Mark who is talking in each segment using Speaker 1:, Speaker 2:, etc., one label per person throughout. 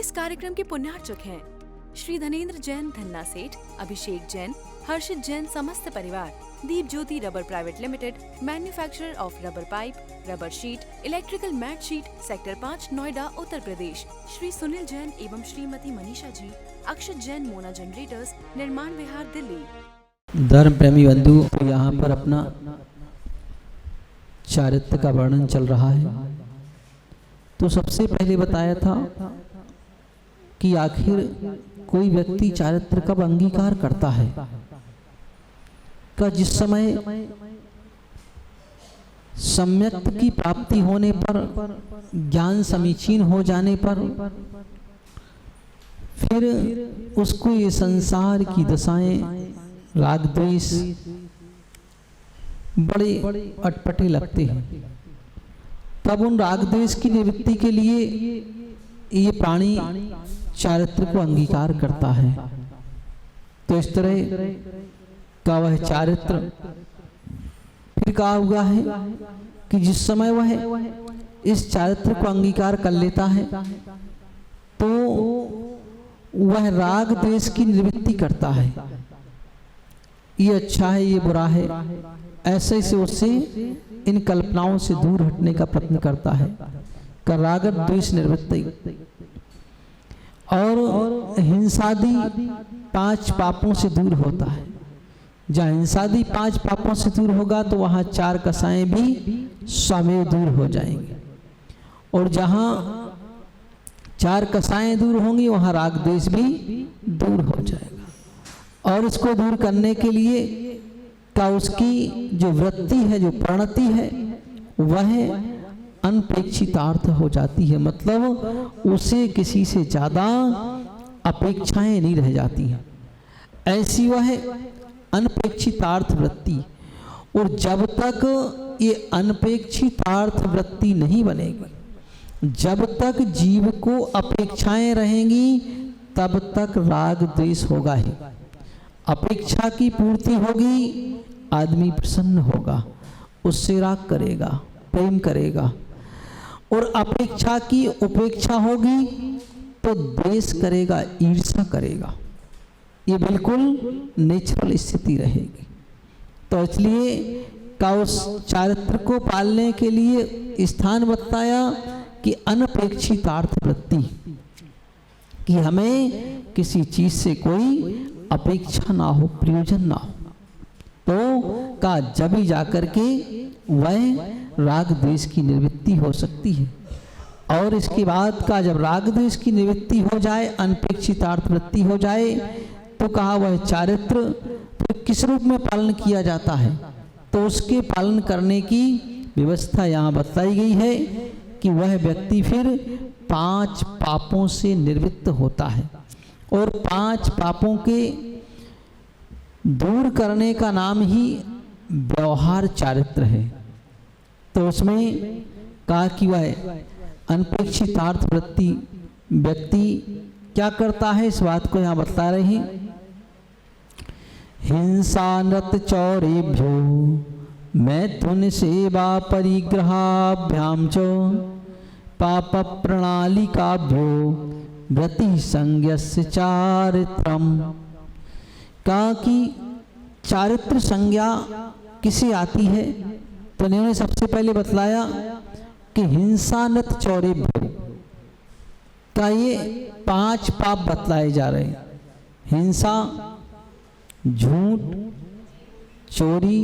Speaker 1: इस कार्यक्रम के पुण्यार्चक हैं श्री धनेन्द्र जैन, धन्ना सेठ, अभिषेक जैन, हर्षित जैन, समस्त परिवार। Deep Jyoti rubber private limited, manufacturer of rubber pipe, rubber sheet, electrical mat sheet, sector 5, Noida, Uttar Pradesh. Shri Sunil Jain एवं श्रीमती मनीषा जी, अक्षत जैन, मोना जनरेटर्स, निर्माण विहार, दिल्ली।
Speaker 2: धर्म प्रेमी बंधु, यहाँ पर अपना चारित्र का वर्णन चल रहा है। तो सबसे पहले बताया था कि आखिर कोई व्यक्ति चारित्र कब अंगीकार करता है, का जिस समय सम्यक की प्राप्ति होने पर, ज्ञान समीचीन हो जाने पर, फिर उसको ये संसार की दशाएं, राग द्वेष बड़े अटपटे लगते हैं। तब उन राग द्वेष की निवृत्ति के लिए ये प्राणी चारित्र को अंगीकार करता है। तो इस तरह का वह चारित्र फिर कहा हुआ है कि जिस समय वह इस चारित्र को अंगीकार कर लेता है तो वह राग द्वेष की निवृत्ति करता है। ये अच्छा है, ये बुरा है, ऐसे से उससे इन कल्पनाओं से दूर हटने का प्रयत्न करता है। का राग द्वेष निवृत्ति और हिंसादि 5 पापों से दूर होता है। जहाँ हिंसादि 5 पापों से दूर होगा तो वहाँ 4 कसाएं भी स्वमेव दूर हो जाएंगे, और जहाँ 4 कसाएं दूर होंगी वहाँ राग द्वेष भी दूर हो जाएगा। और इसको दूर करने के लिए का उसकी जो वृत्ति है, जो प्रणति है, वह अनपेक्षितार्थ हो जाती है। मतलब उसे किसी से ज्यादा अपेक्षाएं नहीं रह जाती हैं, ऐसी वह अनपेक्षितार्थ वृत्ति। और जब तक ये अनपेक्षितार्थ वृत्ति नहीं बनेगी, जब तक जीव को अपेक्षाएं रहेंगी, तब तक राग द्वेष होगा ही। अपेक्षा की पूर्ति होगी, आदमी प्रसन्न होगा, उससे राग करेगा, प्रेम करेगा। और अपेक्षा की उपेक्षा होगी तो द्वेष करेगा, ईर्ष्या करेगा। ये बिल्कुल नेचुरल स्थिति रहेगी। तो इसलिए का उस चारित्र को पालने के लिए स्थान बताया कि अनपेक्षितार्थ वृत्ति, कि हमें किसी चीज से कोई अपेक्षा ना हो, प्रयोजन ना हो। तो का जब ही जाकर के वह राग द्वेष की निवृत्ति हो सकती है। और इसके बाद का जब राग द्वेष की निवृत्ति हो जाए, अनपेक्षितार्थ वृत्ति हो जाए, तो कहा वह चारित्र फिर किस रूप में पालन किया जाता है। तो उसके पालन करने की व्यवस्था यहाँ बताई गई है कि वह व्यक्ति फिर 5 पापों से निवृत्त होता है। और 5 पापों के दूर करने का नाम ही व्यवहार चारित्र है। तो उसमें कहा कि वह अनपेक्षितार्थ वृत्ति व्यक्ति क्या करता है, इस बात को यहाँ बता रहे हैं। हिंसा नृत चौरेभ्यो मैथुन सेवा परिग्रहाभ्याम च पाप प्रणालिकाभ्यो व्रति संज्ञस्य चारित्रम। कहा कि चारित्र संज्ञा किसे आती है, तो इन्होंने सबसे पहले बतलाया कि हिंसा नृत चौरेभ्यो का ये 5 पाप बतलाए जा रहे हैं। हिंसा, झूठ, चोरी,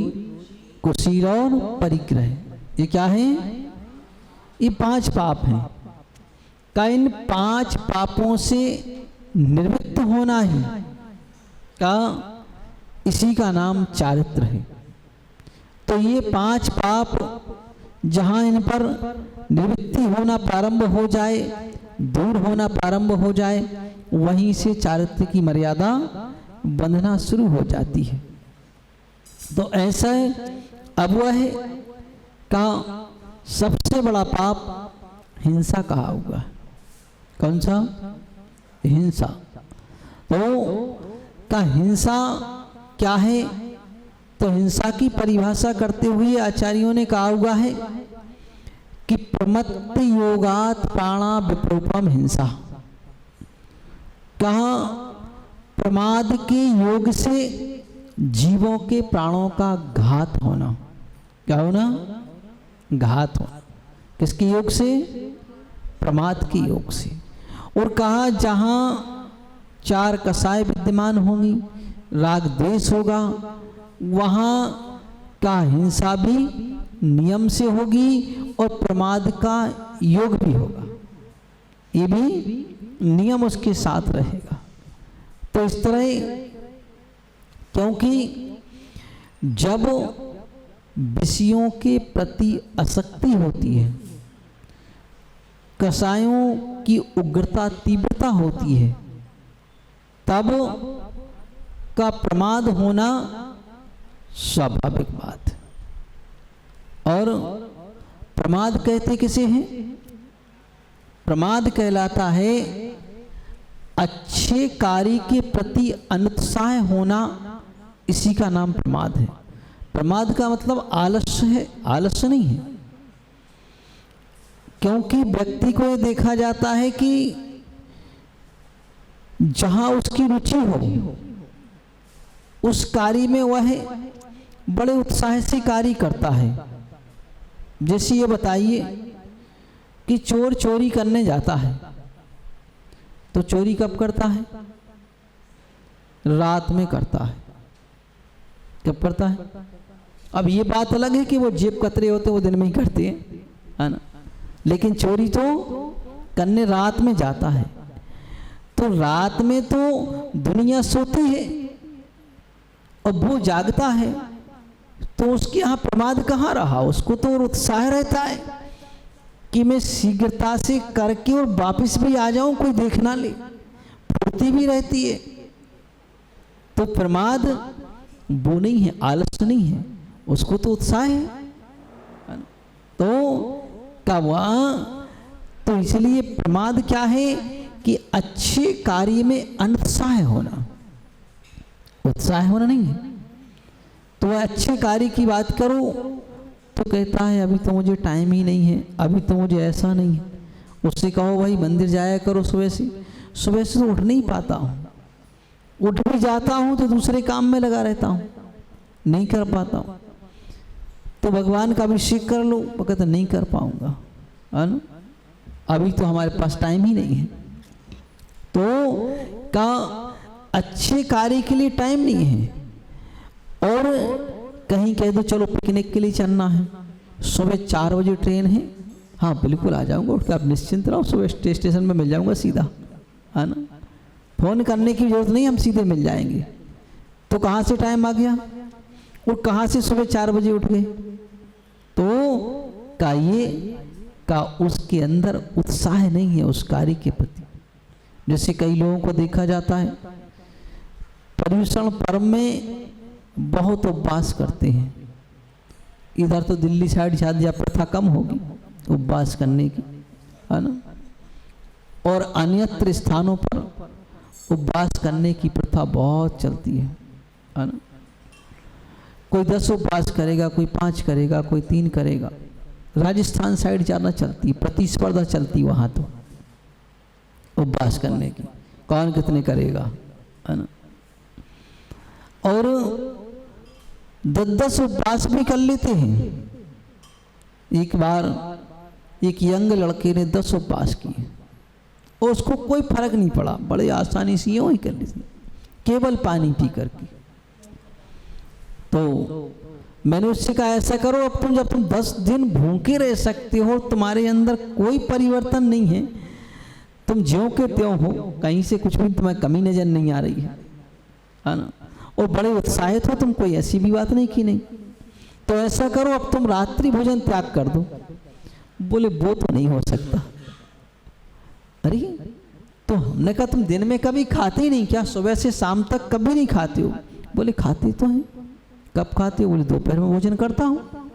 Speaker 2: कुशील और परिग्रह, ये क्या है? ये 5 पाप हैं। का इन 5 पापों से निवृत्त होना ही का इसी का नाम चारित्र है। तो ये 5 पाप जहाँ इन पर निवृत्ति होना प्रारंभ हो जाए, दूर होना प्रारंभ हो जाए, वहीं से चारित्र की मर्यादा बंधना शुरू हो जाती है। तो ऐसा है। अब वह का सबसे बड़ा पाप हिंसा कहा हुआ है। कौन सा? हिंसा। तो का हिंसा क्या है? तो हिंसा की परिभाषा करते हुए आचार्यों ने कहा हुआ है कि प्रमत्त योगात प्राणा विप्रोपम हिंसा। कहा प्रमाद के योग से जीवों के प्राणों का घात होना। क्या होना? घात होना। किसके योग से? प्रमाद के योग से। और कहा जहां 4 कसाय विद्यमान होंगी, राग द्वेष होगा, वहां का हिंसा भी नियम से होगी और प्रमाद का योग भी होगा, ये भी नियम उसके साथ रहेगा। तो इस तरह, क्योंकि जब विषयों के प्रति आसक्ति होती है, कसायों की उग्रता तीव्रता होती है, तब का प्रमाद होना स्वाभाविक बात है। और प्रमाद कहते किसे हैं? प्रमाद कहलाता है अच्छे कार्य के प्रति अनुत्साह होना, इसी का नाम प्रमाद है। प्रमाद का मतलब आलस्य है, आलस्य नहीं है। क्योंकि व्यक्ति को ये देखा जाता है कि जहां उसकी रुचि हो उस कार्य में वह बड़े उत्साह से कार्य करता है। जैसे ये बताइए कि चोर चोरी करने जाता है तो चोरी कब करता है? रात में करता है। कब करता है? अब ये बात अलग है कि वो जेब कतरे होते वो दिन में ही करते हैं, है ना, लेकिन चोरी तो करने रात में जाता है। तो रात में तो दुनिया सोती है और वो जागता है, तो उसके यहाँ प्रमाद कहाँ रहा? उसको तो उत्साह रहता है कि मैं शीघ्रता से करके और वापस भी आ जाऊं, कोई देख ना ले, फुर्ती भी रहती है। तो प्रमाद वो नहीं है, आलस्य नहीं है, उसको तो उत्साह है। तो क्या हुआ? तो इसलिए प्रमाद क्या है कि अच्छे कार्य में अनुत्साह होना, उत्साह होना नहीं है। तो वह अच्छे कार्य की बात करो तो कहता है अभी तो मुझे टाइम ही नहीं है, अभी तो मुझे ऐसा नहीं है। उससे कहो भाई मंदिर जाया करो सुबह से तो उठ नहीं पाता हूँ, उठ भी जाता हूँ तो दूसरे काम में लगा रहता हूँ, नहीं कर पाता हूँ। तो भगवान का अभिषेक कर लो, वो कहते नहीं कर पाऊंगा, है ना, अभी तो हमारे पास टाइम ही नहीं है। तो का अच्छे कार्य के लिए टाइम नहीं है। और कहीं कह दो चलो पिकनिक के लिए चलना है, सुबह 4 बजे ट्रेन है, हाँ बिल्कुल आ जाऊंगा, उठ के आप निश्चिंत रहो, सुबह स्टेशन में मिल जाऊंगा सीधा, है ना, फोन करने की जरूरत नहीं, हम सीधे मिल जाएंगे। तो कहाँ से टाइम आ गया? और कहाँ से सुबह 4 बजे उठ गए? तो का ये का उसके अंदर उत्साह नहीं है उस कार्य के प्रति। जैसे कई लोगों को देखा जाता है पर्युषण पर्व में बहुत उपवास करते हैं। इधर तो दिल्ली साइड शायद या प्रथा कम होगी उपवास करने की, है ना, और अन्यत्र स्थानों पर उपवास करने की प्रथा बहुत चलती है ना। कोई 10 उपवास करेगा, कोई 5 करेगा, कोई 3 करेगा। राजस्थान साइड ज़्यादा चलती है, प्रतिस्पर्धा चलती वहाँ तो उपवास करने की, कौन कितने करेगा, है ना। और 10 उपवास भी कर लेते हैं। एक बार एक यंग लड़के ने 10 उपवास किए और उसको कोई फर्क नहीं पड़ा, बड़े आसानी से यूं ही कर लेते, केवल पानी पी करके। तो मैंने उससे कहा ऐसा करो, अब तुम जब तुम 10 दिन भूखे रह सकते हो, तुम्हारे अंदर कोई परिवर्तन नहीं है, तुम ज्यों के त्यों हो, कहीं से कुछ भी तुम्हें कमी नजर नहीं आ रही है ना, और बड़े उत्साहित हो तुम, कोई ऐसी भी बात नहीं की नहीं, तो ऐसा करो अब तुम रात्रि भोजन त्याग कर दो। बोले वो तो नहीं हो सकता। अरे तो हमने कहा तुम दिन में कभी खाते ही नहीं क्या? सुबह से शाम तक कभी नहीं खाते हो? बोले खाते तो हैं। कब खाते हो? बोले दोपहर में भोजन करता हूँ।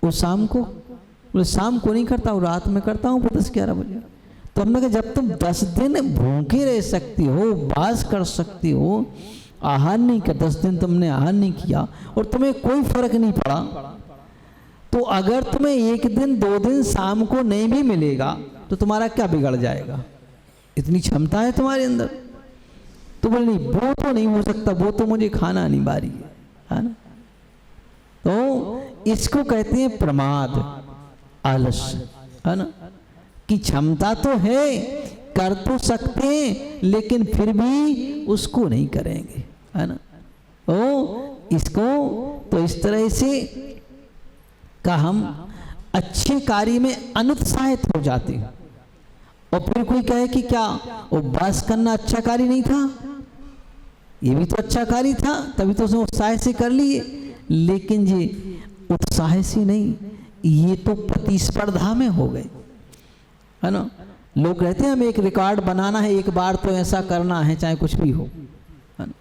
Speaker 2: वो शाम को? बोले शाम को नहीं करता हूँ, रात में करता हूँ 10-11 बजे। तो हमने कहा जब तुम 10 दिन भूखे रह सकते हो, उपवास कर सकते हो, आहार नहीं कर, 10 दिन तुमने आहार नहीं किया और तुम्हें कोई फर्क नहीं पड़ा, तो अगर तुम्हें 1 दिन 2 दिन शाम को नहीं भी मिलेगा तो तुम्हारा क्या बिगड़ जाएगा? इतनी क्षमता है तुम्हारे अंदर? तो बोले नहीं, वो तो नहीं हो सकता, वो तो मुझे खाना नहीं बारी है ना। तो इसको कहते हैं प्रमाद, आलस्य, है ना। कि क्षमता तो है, कर तो सकते हैं, लेकिन फिर भी उसको नहीं करेंगे, है ना। इसको तो इस तरह से का हम अच्छे कार्य में अनुत्साहित हो जाते हैं। और फिर कोई कहे कि क्या उपवास करना अच्छा कार्य नहीं था? ये भी तो अच्छा कार्य था, तभी तो उसने उत्साह से कर लिए। लेकिन ये उत्साह से नहीं, ये तो प्रतिस्पर्धा में हो गए, है ना। लोग कहते हैं हमें एक रिकॉर्ड बनाना है, एक बार तो ऐसा करना है चाहे कुछ भी हो, है ना।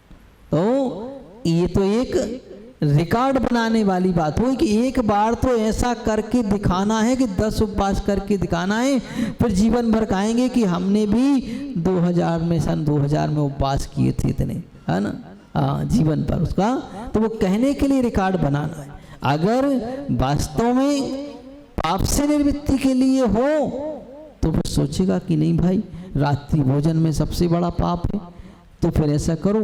Speaker 2: तो ये तो एक रिकॉर्ड बनाने वाली बात हुई कि एक बार तो ऐसा करके दिखाना है कि 10 उपवास करके दिखाना है, फिर जीवन भर कहेंगे कि हमने भी 2000 में सन 2000 में उपवास किए थे इतने, है ना। हाँ, जीवन पर उसका तो वो कहने के लिए रिकॉर्ड बनाना है। अगर वास्तव में पाप से निवृत्ति के लिए हो तो फिर सोचेगा कि नहीं भाई, रात्रि भोजन में सबसे बड़ा पाप है, तो फिर ऐसा करो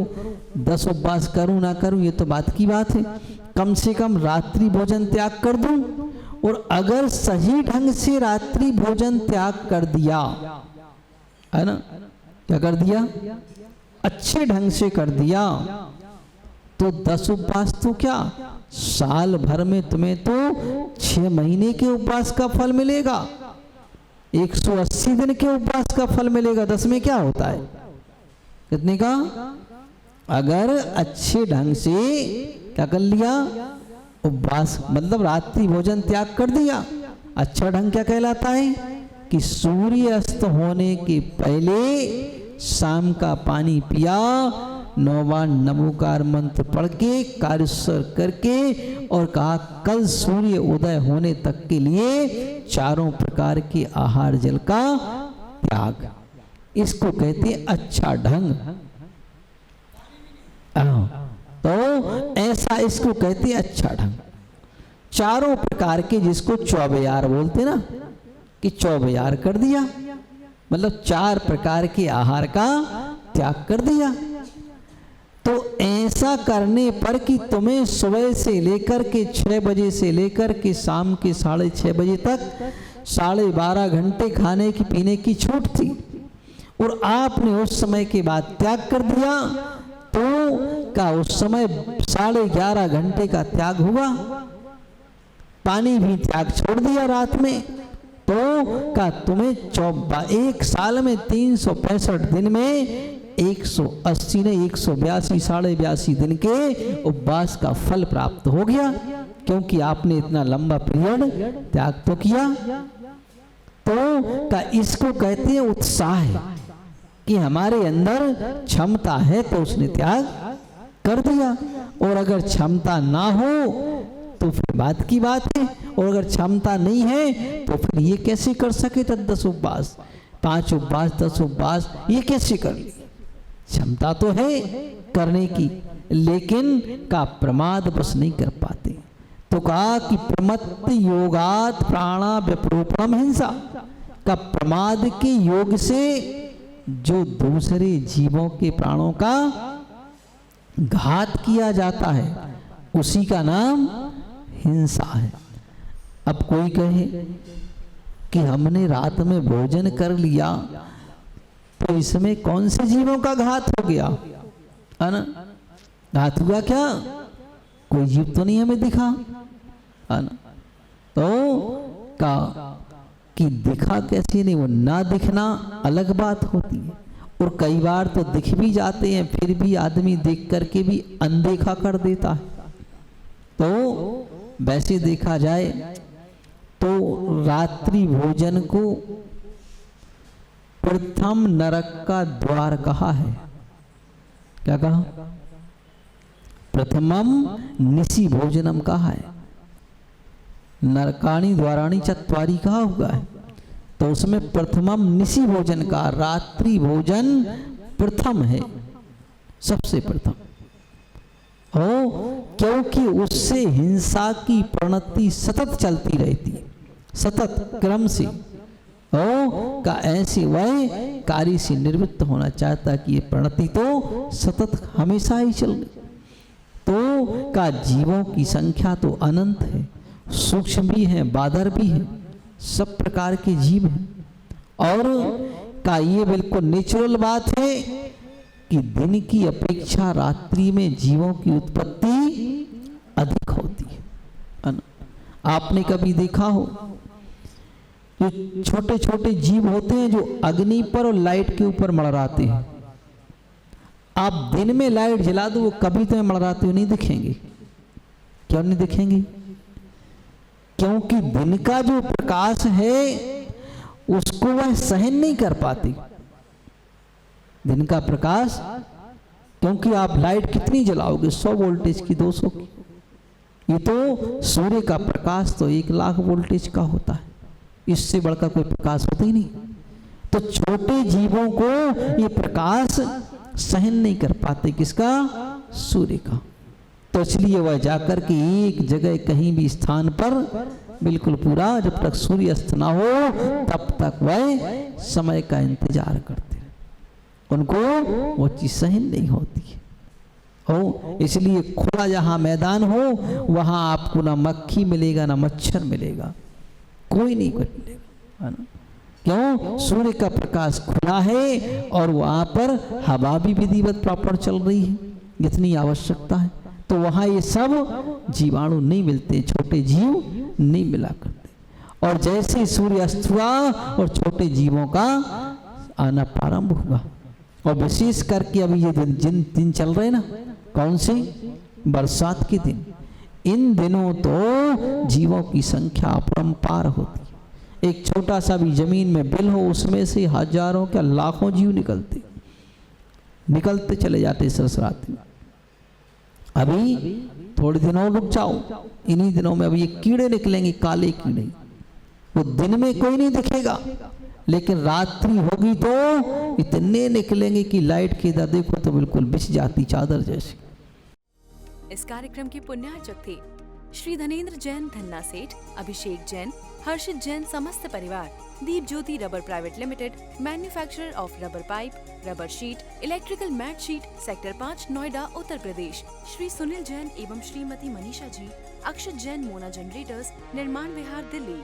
Speaker 2: 10 उपवास करूं ना करूं ये तो बात की बात है, कम से कम रात्रि भोजन त्याग कर दूं। और अगर सही ढंग से रात्रि भोजन त्याग कर दिया, है ना, क्या कर दिया, अच्छे ढंग से कर दिया, तो 10 उपवास तो क्या, साल भर में तुम्हें तो 6 महीने के उपवास का फल मिलेगा, 180 दिन के उपवास का फल मिलेगा। 10 में क्या होता है, कितने का? अगर अच्छे ढंग से क्या कर लिया, उपवास मतलब रात्रि भोजन त्याग कर दिया। अच्छा ढंग क्या कहलाता है कि सूर्य अस्त होने के पहले शाम का पानी पिया, 9 बार नमोकार मंत्र पढ़ के कार्यसर करके, और कहा कल सूर्य उदय होने तक के लिए 4 प्रकार के आहार जल का त्याग। इसको कहते हैं अच्छा ढंग। तो ऐसा इसको कहते हैं अच्छा ढंग। 4 प्रकार के, जिसको 24 बोलते ना, कि 24 कर दिया, मतलब 4 प्रकार के आहार का त्याग कर दिया। तो ऐसा करने पर कि तुम्हें सुबह से लेकर के 6 बजे से लेकर के शाम के 6:30 बजे तक 12.5 घंटे खाने की पीने की छूट थी, और आपने उस समय के बाद त्याग कर दिया, तो क्या उस समय 11.5 घंटे का त्याग हुआ? पानी भी त्याग छोड़ दिया रात में, तो क्या तुम्हें 1 साल में 365 दिन में 180 ने 182 82 दिन के उपवास का फल प्राप्त हो गया, क्योंकि आपने इतना लंबा पीरियड त्याग तो किया। तो क्या इसको कहते हैं उत्साह, कि हमारे अंदर क्षमता है तो उसने त्याग कर दिया। और अगर क्षमता ना हो तो फिर बात की बात है, और अगर क्षमता नहीं है तो फिर ये कैसे कर सके 10 उपवास, 5 उपवास, 10 उपवास, ये कैसे कर ली? क्षमता तो है करने की, लेकिन का प्रमाद बस नहीं कर पाते। तो कहा कि प्रमत्त योगात प्राणा विप्रोपम हिंसा, का प्रमाद के योग से जो दूसरे जीवों के प्राणों का घात किया जाता है, उसी का नाम हिंसा है। अब कोई कहे कि हमने रात में भोजन कर लिया, तो इसमें कौन से जीवों का घात हो गया, है ना? घात हुआ क्या? कोई जीव तो नहीं हमें दिखा, है ना? तो का कि दिखा कैसे नहीं, वो ना दिखना अलग बात होती है, और कई बार तो दिख भी जाते हैं, फिर भी आदमी देख करके भी अनदेखा कर देता है। तो वैसे देखा जाए तो रात्रि भोजन को प्रथम नरक का द्वार कहा है। क्या कहा? प्रथमम निशि भोजनम कहा है, नरकाणी द्वाराणी चत्वारी कहा हुआ है। तो उसमें प्रथमम निशि भोजन का, रात्रि भोजन प्रथम है, सबसे प्रथम हो, क्योंकि उससे हिंसा की प्रवृत्ति सतत चलती रहती है, सतत क्रम से। का ऐसे वह कार्य से निवृत्त होना चाहता कि ये प्रणति तो सतत हमेशा ही चल रही, तो का जीवों की संख्या तो अनंत है, सूक्ष्म भी है, बादर भी है, सब प्रकार के जीव हैं। और का ये बिल्कुल नेचुरल बात है कि दिन की अपेक्षा रात्रि में जीवों की उत्पत्ति अधिक होती है। आपने कभी देखा हो जो छोटे छोटे जीव होते हैं जो अग्नि पर और लाइट के ऊपर मड़राते हैं, आप दिन में लाइट जला दो वो कभी तुम्हें मड़राते हुए नहीं दिखेंगे। क्यों नहीं दिखेंगे? क्योंकि दिन का जो प्रकाश है उसको वह सहन नहीं कर पाती, दिन का प्रकाश। क्योंकि आप लाइट कितनी जलाओगे, 100 वोल्टेज की, 200 की। ये तो सूर्य का प्रकाश तो 1,00,000 वोल्टेज का होता है, इससे बढ़कर कोई प्रकाश होता ही नहीं। तो छोटे जीवों को ये प्रकाश सहन नहीं कर पाते, किसका? सूर्य का। तो इसलिए वह जाकर के एक जगह कहीं भी स्थान पर बिल्कुल पूरा जब तक सूर्य अस्त ना हो तब तक वह समय का इंतजार करते हैं, उनको वो चीज सहन नहीं होती है। इसलिए खुला जहां मैदान हो वहां आपको ना मक्खी मिलेगा ना मच्छर मिलेगा, कोई नहीं मिलेगा, है ना? क्यों? सूर्य का प्रकाश खुला है और वहां पर हवा भी विधिवत प्रॉपर चल रही है जितनी आवश्यकता है, तो वहां ये सब जीवाणु नहीं मिलते, छोटे जीव नहीं मिला करते। और जैसे सूर्य अस्त हुआ और छोटे जीवों का आना प्रारंभ हुआ, और विशेष करके अभी ये जिन दिन चल रहे ना, कौन से? बरसात के दिन। इन दिनों तो जीवों की संख्या अपरंपार होती है। एक छोटा सा भी जमीन में बिल हो उसमें से हजारों क्या लाखों जीव निकलते चले जाते सरसराते। अभी थोड़े दिन और रुक जाओ, इन्हीं दिनों में अभी ये कीड़े निकलेंगे, काले कीड़े। वो दिन में कोई नहीं दिखेगा, लेकिन रात्रि होगी तो इतने निकलेंगे कि लाइट के इधर देखो तो बिल्कुल बिछ जाती चादर जैसी।
Speaker 1: इस कार्यक्रम के पुण्यार्चक थे श्री धनेंद्र जैन धन्ना सेठ, अभिषेक जैन, हर्षित जैन समस्त परिवार। Deep Jyoti rubber private limited, manufacturer of rubber pipe, rubber sheet, electrical mat sheet, sector 5, Noida, Uttar Pradesh. Shri Sunil Jain एवं श्रीमती मनीषा जी, अक्षत जैन मोना जनरेटर्स, निर्माण विहार, दिल्ली।